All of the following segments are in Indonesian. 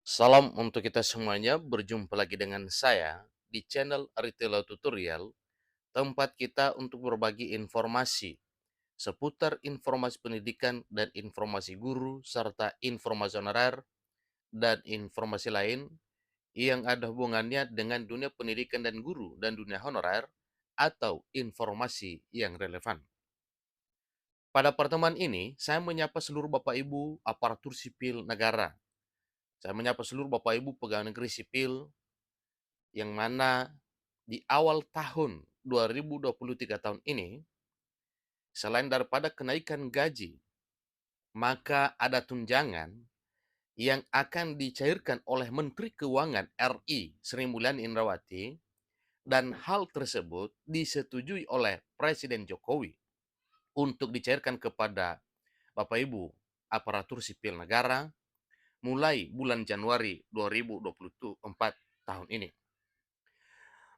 Salam untuk kita semuanya, berjumpa lagi dengan saya di channel Aritelo Tutorial, tempat kita untuk berbagi informasi seputar informasi pendidikan dan informasi guru, serta informasi honorer dan informasi lain yang ada hubungannya dengan dunia pendidikan dan guru dan dunia honorer atau informasi yang relevan. Pada pertemuan ini, saya menyapa seluruh Bapak Ibu aparatur sipil negara. Saya menyapa seluruh Bapak Ibu pegawai negeri sipil yang mana di awal tahun 2023 tahun ini, selain daripada kenaikan gaji, maka ada tunjangan yang akan dicairkan oleh Menteri Keuangan RI Sri Mulyani Indrawati, dan hal tersebut disetujui oleh Presiden Jokowi untuk dicairkan kepada Bapak Ibu aparatur sipil negara mulai bulan Januari 2024 tahun ini.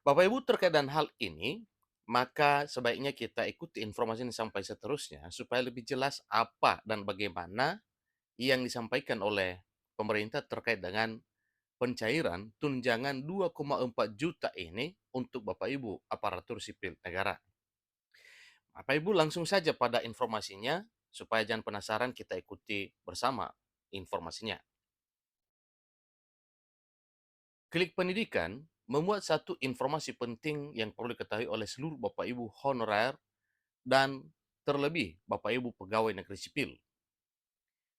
Bapak Ibu, terkait dengan hal ini, maka sebaiknya kita ikuti informasi ini sampai seterusnya supaya lebih jelas apa dan bagaimana yang disampaikan oleh pemerintah terkait dengan pencairan tunjangan 2,4 juta ini untuk Bapak Ibu aparatur sipil negara. Bapak Ibu, langsung saja pada informasinya supaya jangan penasaran, kita ikuti bersama informasinya. Klik Pendidikan memuat satu informasi penting yang perlu diketahui oleh seluruh Bapak Ibu honorer dan terlebih Bapak Ibu pegawai negeri sipil,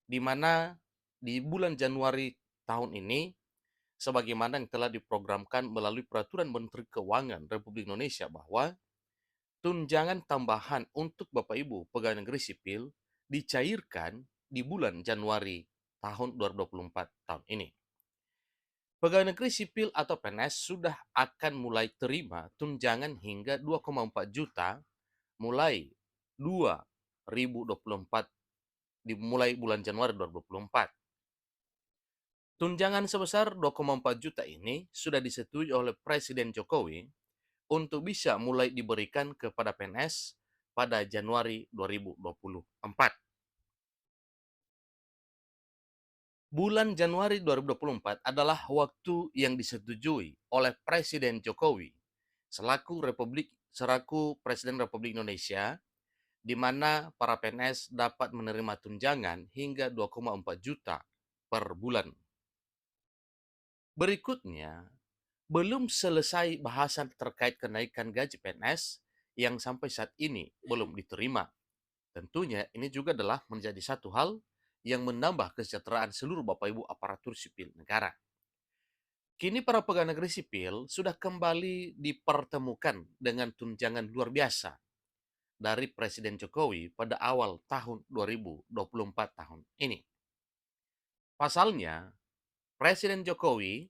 di mana di bulan Januari tahun ini, sebagaimana yang telah diprogramkan melalui Peraturan Menteri Keuangan Republik Indonesia bahwa tunjangan tambahan untuk Bapak Ibu pegawai negeri sipil dicairkan di bulan Januari tahun 2024 tahun ini. Pegawai negeri sipil atau PNS sudah akan mulai terima tunjangan hingga 2,4 juta mulai 2024, dimulai bulan Januari 2024. Tunjangan sebesar 2,4 juta ini sudah disetujui oleh Presiden Jokowi untuk bisa mulai diberikan kepada PNS pada Januari 2024. Bulan Januari 2024 adalah waktu yang disetujui oleh Presiden Jokowi selaku Presiden Republik Indonesia, di mana para PNS dapat menerima tunjangan hingga 2,4 juta per bulan. Berikutnya, belum selesai bahasan terkait kenaikan gaji PNS yang sampai saat ini belum diterima. Tentunya ini juga adalah menjadi satu hal yang menambah kesejahteraan seluruh Bapak Ibu aparatur sipil negara. Kini para pegawai negeri sipil sudah kembali dipertemukan dengan tunjangan luar biasa dari Presiden Jokowi pada awal tahun 2024 tahun ini. Pasalnya, Presiden Jokowi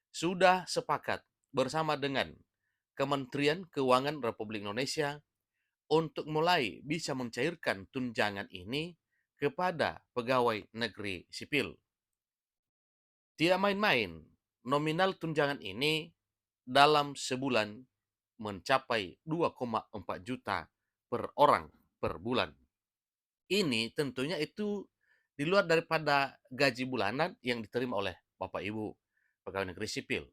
sudah sepakat bersama dengan Kementerian Keuangan Republik Indonesia untuk mulai bisa mencairkan tunjangan ini kepada pegawai negeri sipil. Tidak main-main, nominal tunjangan ini dalam sebulan mencapai 2,4 juta per orang per bulan. Ini tentunya itu di luar daripada gaji bulanan yang diterima oleh Bapak Ibu pegawai negeri sipil.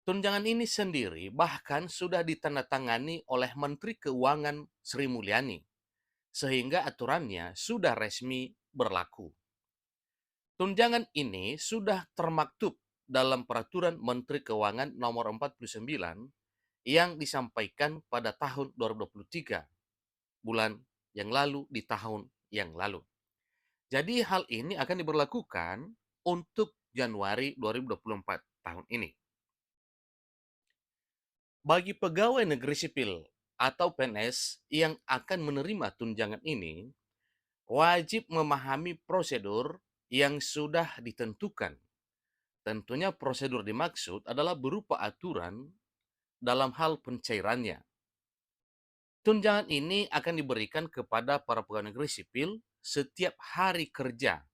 Tunjangan ini sendiri bahkan sudah ditandatangani oleh Menteri Keuangan Sri Mulyani, sehingga aturannya sudah resmi berlaku. Tunjangan ini sudah termaktub dalam Peraturan Menteri Keuangan Nomor 49 yang disampaikan pada tahun 2023, bulan yang lalu, di tahun yang lalu. Jadi hal ini akan diberlakukan untuk Januari 2024 tahun ini. Bagi pegawai negeri sipil atau PNS yang akan menerima tunjangan ini, wajib memahami prosedur yang sudah ditentukan. Tentunya prosedur dimaksud adalah berupa aturan dalam hal pencairannya. Tunjangan ini akan diberikan kepada para pegawai negeri sipil setiap hari kerja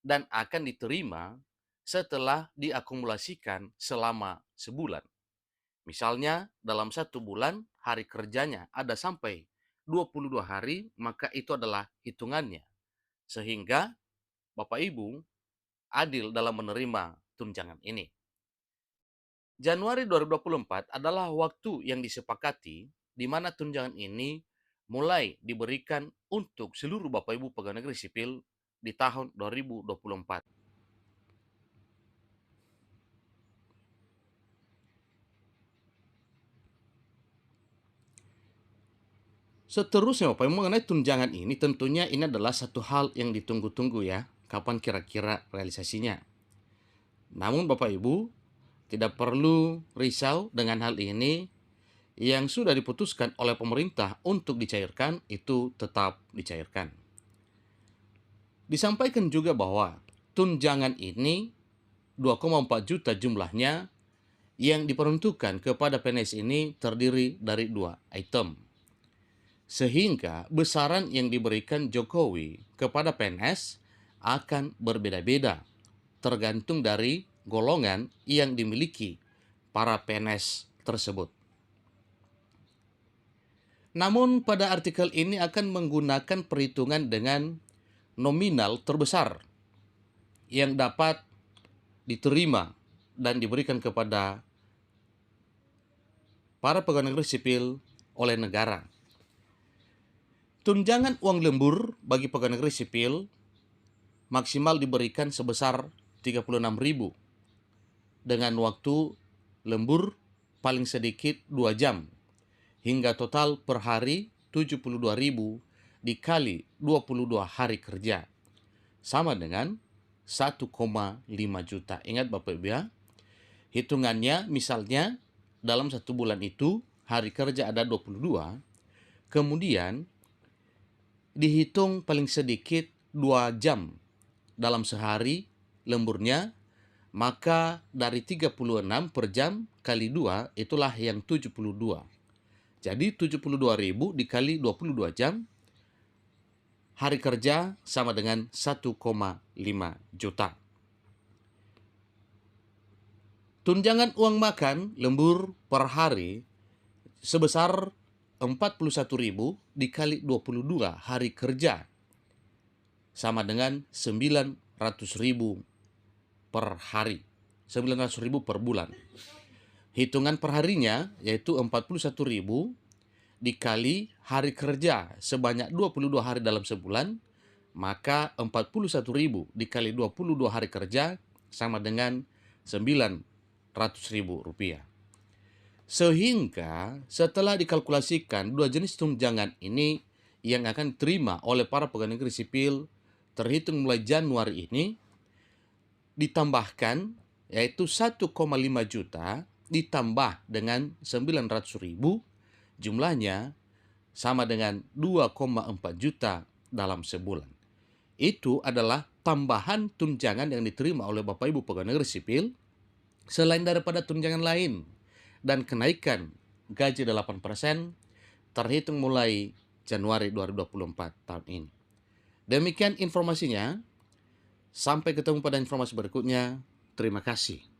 dan akan diterima setelah diakumulasikan selama sebulan. Misalnya dalam satu bulan hari kerjanya ada sampai 22 hari, maka itu adalah hitungannya. Sehingga Bapak Ibu adil dalam menerima tunjangan ini. Januari 2024 adalah waktu yang disepakati di mana tunjangan ini mulai diberikan untuk seluruh Bapak Ibu pegawai negeri sipil di tahun 2024. Seterusnya Bapak Ibu mengenai tunjangan ini, tentunya ini adalah satu hal yang ditunggu-tunggu ya, kapan kira-kira realisasinya. Namun Bapak Ibu tidak perlu risau dengan hal ini, yang sudah diputuskan oleh pemerintah untuk dicairkan itu tetap dicairkan. Disampaikan juga bahwa tunjangan ini 2,4 juta jumlahnya yang diperuntukkan kepada PNS ini terdiri dari 2 item. Sehingga besaran yang diberikan Jokowi kepada PNS akan berbeda-beda tergantung dari golongan yang dimiliki para PNS tersebut. Namun pada artikel ini akan menggunakan perhitungan dengan nominal terbesar yang dapat diterima dan diberikan kepada para pegawai negeri sipil oleh negara. Tunjangan uang lembur bagi pegawai negeri sipil maksimal diberikan sebesar 36.000 dengan waktu lembur paling sedikit 2 jam hingga total per hari 72.000 dikali 22 hari kerja sama dengan 1,5 juta. Ingat Bapak Ibu ya, hitungannya misalnya dalam 1 bulan itu hari kerja ada 22, kemudian dihitung paling sedikit 2 jam dalam sehari lemburnya, maka dari 36 per jam kali 2 itulah yang 72. Jadi 72.000 dikali 22 jam, hari kerja sama dengan 1,5 juta. Tunjangan uang makan lembur per hari sebesar 41.000 dikali 22 hari kerja sama dengan 900.000 per hari, 900.000 per bulan. Hitungan perharinya yaitu 41.000 dikali hari kerja sebanyak 22 hari dalam sebulan, maka 41.000 dikali 22 hari kerja sama dengan 900.000 rupiah. Sehingga setelah dikalkulasikan dua jenis tunjangan ini yang akan diterima oleh para pegawai negeri sipil terhitung mulai Januari ini, ditambahkan yaitu 1,5 juta ditambah dengan 900.000, jumlahnya sama dengan 2,4 juta dalam sebulan. Itu adalah tambahan tunjangan yang diterima oleh Bapak Ibu pegawai negeri sipil selain daripada tunjangan lain dan kenaikan gaji 8% terhitung mulai Januari 2024 tahun ini. Demikian informasinya. Sampai ketemu pada informasi berikutnya. Terima kasih.